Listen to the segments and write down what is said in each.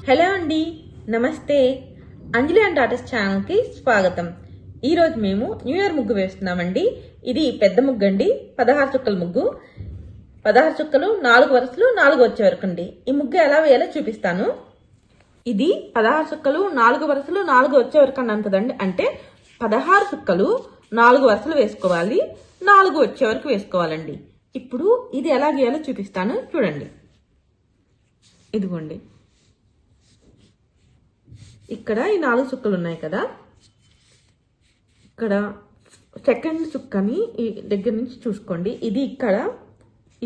Hello అండి, నమస్తే. అంజలి and daughters ఛానల్కి స్వాగతం. ఈరోజు మేము న్యూ ఇయర్ ముగ్గు వేస్తున్నామండి. ఇది పెద్ద ముగ్గు అండి, 16 చుక్కల ముగ్గు. 16 చుక్కలు 4 వరుసలు 4 వచ్చే వరకు అండి. ఈ ముగ్గు ఎలా వేయాలో చూపిస్తాను. ఇది 16 చుక్కలు 4 వరుసలు 4 వచ్చే వరకు అని అంటదండి. అంటే 16 చుక్కలు 4 వరుసలు వేసుకోవాలి, 4 వచ్చే వరకు వేసుకోవాలండి. ఇప్పుడు ఇది ఎలా గీయాలో చూపిస్తాను, చూడండి. ఇదిగోండి, ఇక్కడ ఈ 4 చుక్కలు ఉన్నాయి కదా, ఇక్కడ సెకండ్ చుక్కని ఈ దగ్గర నుంచి చూసుకోండి. ఇది ఇక్కడ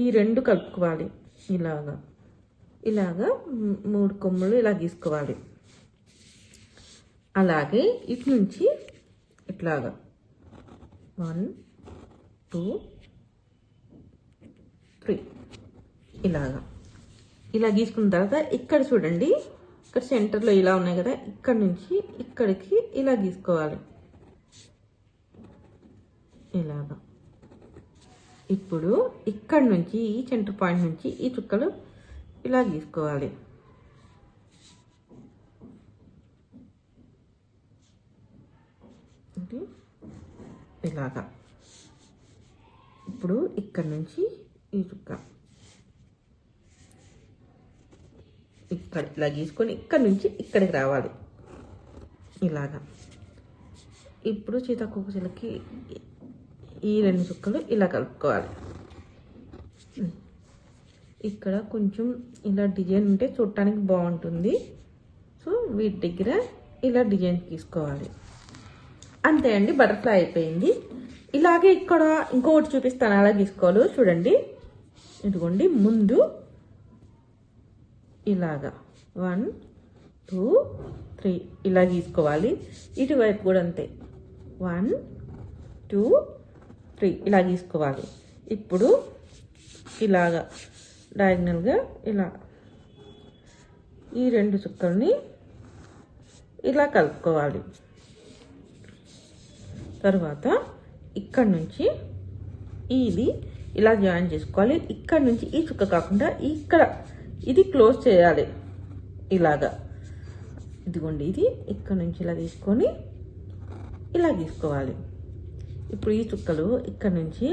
ఈ 2 కలుపుకోవాలి. ఇలాగా 3 కొమ్ములు ఇలా గీసుకోవాలి. అలాగే ఇటు నుంచి ఇట్లాగా 1 2 3 ఇలా గీసుకున్న తర్వాత ఇక్కడ చూడండి, ఇక్కడ సెంటర్లో ఇలా ఉన్నాయి కదా, ఇక్కడ నుంచి ఇక్కడికి ఇలా గీసుకోవాలి. ఇలాగా ఇప్పుడు ఇక్కడ నుంచి ఈ సెంటర్ పాయింట్ నుంచి ఈ చుక్కలు ఇలా గీసుకోవాలి. ఇలాగా ఇప్పుడు ఇక్కడ నుంచి ఈ చుక్క ఇక్కడ ఇలా గీసుకొని ఇక్కడ నుంచి ఇక్కడికి రావాలి. ఇలాగా ఇప్పుడు సీతాకోక చిలకి ఈ 2 చుక్కలు ఇలా కలుపుకోవాలి. ఇక్కడ కొంచెం ఇలా డిజైన్ ఉంటే చూడటానికి బాగుంటుంది. సో వీటి దగ్గర ఇలా డిజైన్ తీసుకోవాలి. అంతే అండి, బటర్ఫ్లై అయిపోయింది. ఇలాగే ఇక్కడ ఇంకొకటి చూపిస్తాను అలా గీసుకోవాలి. చూడండి, ఇదిగోండి, ముందు ఇలాగా 1 2 3 ఇలా గీసుకోవాలి. ఇటువైపు కూడా అంతే 1 2 3 ఇలా గీసుకోవాలి. ఇప్పుడు ఇలాగా డయాగ్నల్గా ఇలా ఈ 2 చుక్కల్ని ఇలా కలుపుకోవాలి. తర్వాత ఇక్కడ నుంచి ఇది ఇలా జాయిన్ చేసుకోవాలి. ఇక్కడ నుంచి ఈ చుక్క కాకుండా ఇక్కడ ఇది క్లోజ్ చేయాలి. ఇలాగా ఇదిగోండి, ఇది ఇక్కడ నుంచి ఇలా తీసుకొని ఇలా గీసుకోవాలి. ఇప్పుడు ఈ చుక్కలు ఇక్కడ నుంచి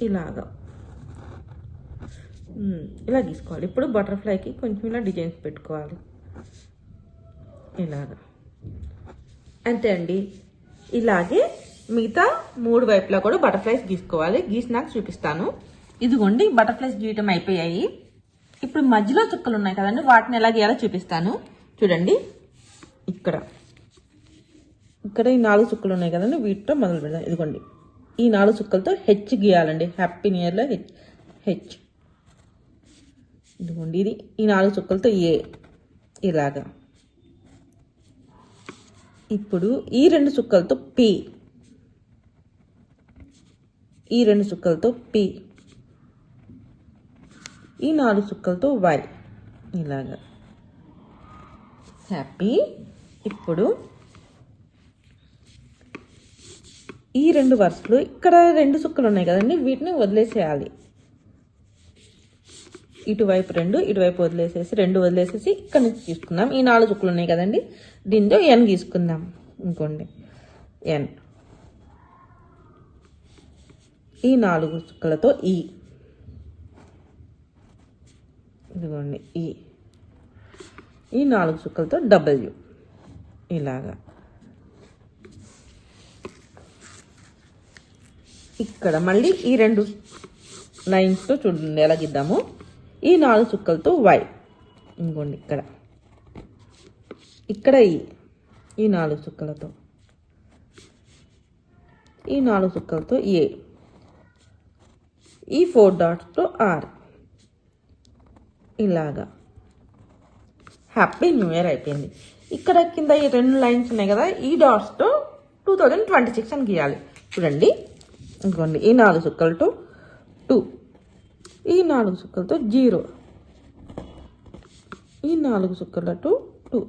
ఇలా గీసుకోవాలి. ఇప్పుడు బటర్ఫ్లైకి కొంచెం ఇలా డిజైన్స్ పెట్టుకోవాలి. ఇలాగా అంతే అండి. ఇలాగే మిగతా 3 వైపులా కూడా బటర్ఫ్లైస్ గీసుకోవాలి. గీసినాక చూపిస్తాను. ఇదిగోండి, బటర్ఫ్లైస్ గీయటం అయిపోయాయి. ఇప్పుడు మధ్యలో చుక్కలు ఉన్నాయి కదండి, వాటిని ఎలా గీయాలో చూపిస్తాను. చూడండి, ఇక్కడ ఈ 4 చుక్కలు ఉన్నాయి కదండి, వీటితో మొదలు పెడదాం. ఇదిగోండి, ఈ 4 చుక్కలతో హెచ్ గీయాలండి. హ్యాపీ న్యూ ఇయర్లో హెచ్. ఇదిగోండి, ఇది ఈ 4 చుక్కలతో ఏ. ఇలాగా ఇప్పుడు ఈ 2 చుక్కలతో పి, ఈ 2 చుక్కలతో పి, ఈ 4 చుక్కలతో వై. ఇలాగా హ్యాపీ. ఇప్పుడు ఈ 2 వరుసలు ఇక్కడ 2 చుక్కలు ఉన్నాయి కదండి, వీటిని వదిలేసేయాలి. ఇటువైపు 2, ఇటువైపు వదిలేసేసి 2 వదిలేసేసి ఇక్కడ నుంచి తీసుకుందాం. ఈ 4 చుక్కలు ఉన్నాయి కదండి, దీంతో ఎన్ గీసుకుందాం. ఇంకోండి ఎన్. ఈ 4 చుక్కలతో ఈ, ఇదిగోండి ఈ 4 చుక్కలతో డబ్ల్యూ. ఇలాగా ఇక్కడ మళ్ళీ ఈ 2 లైన్స్తో చూడండి ఎలా గీద్దాము. ఈ 4 చుక్కలతో వై. ఇంకోండి ఇక్కడ ఈ 4 చుక్కలతో, ఈ 4 చుక్కలతో ఏ, ఈ 4 డాట్స్తో ఆర్. ఇలాగా హ్యాపీ న్యూ ఇయర్ అయిపోయింది. ఇక్కడ కింద ఈ 2 లైన్స్ ఉన్నాయి కదా, ఈ డాట్స్తో 2026 అని గీయాలి. చూడండి, ఇంకోండి ఈ 4 చుక్కలతో 2, ఈ 4 చుక్కలతో 0, ఈ 4 చుక్కలతో 2,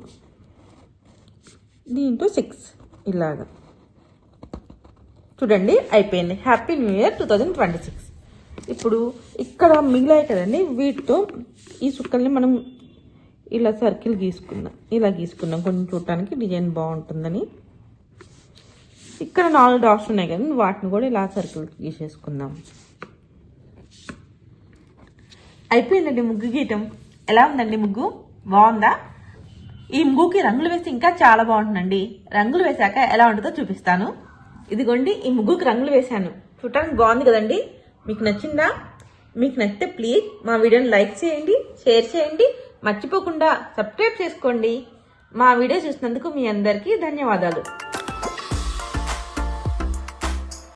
దీంతో 6. ఇలాగా చూడండి, అయిపోయింది. Happy new year 2026. ఇప్పుడు ఇక్కడ మిగిలాయి కదండి, వీటితో ఈ చుక్కల్ని మనం ఇలా సర్కిల్ గీసుకున్నాం కొంచెం చూడటానికి డిజైన్ బాగుంటుందని. ఇక్కడ 4 డాట్స్ ఉన్నాయి కదా, వాటిని కూడా ఇలా సర్కిల్ గీసేసుకుందాం. అయిపోయిందండి ముగ్గు గీయటం. ఎలా ఉందండి ముగ్గు? బాగుందా? ఈ ముగ్గుకి రంగులు వేస్తే ఇంకా చాలా బాగుంటుందండి. రంగులు వేసాక ఎలా ఉంటుందో చూపిస్తాను. ఇదిగోండి, ఈ ముగ్గుకి రంగులు వేశాను. చూడటానికి బాగుంది కదండి. మీకు నచ్చిందా? మీకు నచ్చితే ప్లీజ్ మా వీడియోని లైక్ చేయండి, షేర్ చేయండి, మర్చిపోకుండా సబ్స్క్రైబ్ చేసుకోండి. మా వీడియో చూసినందుకు మీ అందరికీ ధన్యవాదాలు.